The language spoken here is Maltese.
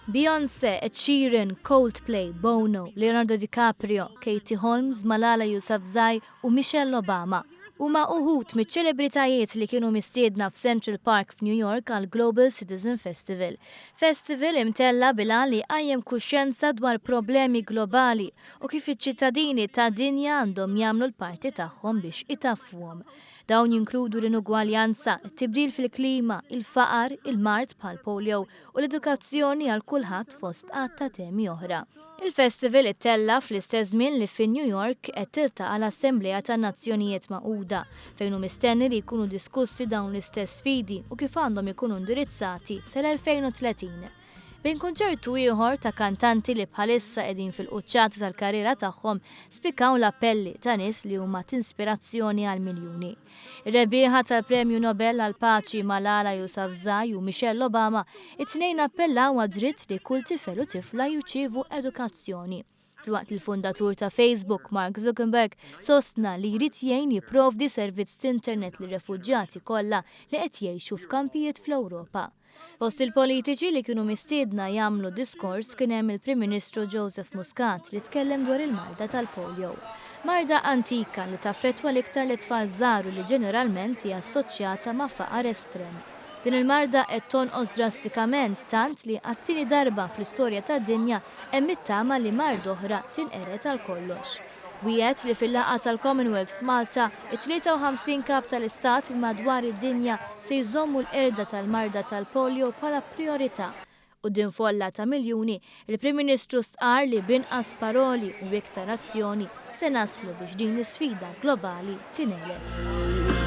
Beyoncé, Ed Sheeran, Coldplay, Bono, Leonardo DiCaprio, Katie Holmes, Malala Yousafzai u Michelle Obama. Huma uħut miċ-ċelebritajiet li kienu mistiedna f'Central Park f'New York għal Global Citizen Festival. Festival imtella bila li għajjem kuxjenza dwar problemi globali u kif iċ-ċittadini ta' dinja għandhom jagħmlu l-parti tagħhom biex itaffuhom. Dawn jinkludu l-inugwaljanza, it-tibdil fil-klima, il-faqar, il-mart bħal polio u l-edukazzjoni għal kulħadd fost għatta temi oħra. Il-festival ittella fl-istess żmien li fin New York qed tiltaqa' l-Assembleja tan-Nazzjonijiet Magħquda fejn hu mistenni li jkunu diskussi dawn l-istess sfidi u kif għandhom ikunu indirizzati sal-2030. Bejn konċertu ieħor ta' kantanti li bħalissa qegħdin fil-quċċata tal-karriera tagħhom spikkaw l-appelli ta' nies li huma tinspirazzjoni għal miljuni. Ir-rebieħa tal-Premju Nobel għal Paċi Malala Yousafzai u Michelle Obama it-tnejn appellaw għad-dritt li kull tifel u tifla jirċievu edukazzjoni. Filwaqt il-fundatur ta' Facebook, Mark Zuckerberg, sostna li jrid jgħin jipprovdi servizz internet li refuġjati kollha li qed jgħixu f'kampijiet fl-Ewropa. Fost il-politiċi li kienu mistiedna jagħmlu diskors kien hemm il-Prim Ministru Joseph Muscat li tkellem dwar il-marda tal-polio. Marda antika li taffettwa l-iktar l-tfal żgħar li ġeneralment hija assoċjata ma' faqar estrem. Din il-marda qed tonqos drastikament tant li għat-tieni darba fl-istorja tad-dinja hemm it-tama li marda oħra tinqered għal kollox. Wieħed li fil-laqgħa tal-Commonwealth f'Malta, it-53 kap tal-istat madwar id-dinja se jżommu l-qerda tal-marda tal-polio bħala priorità. Quddiem folla ta' miljuni, il-Prim Ministru stqarr li b'inqas paroli u iktar azzjoni se naslu biex din l-isfida globali tingħeleb.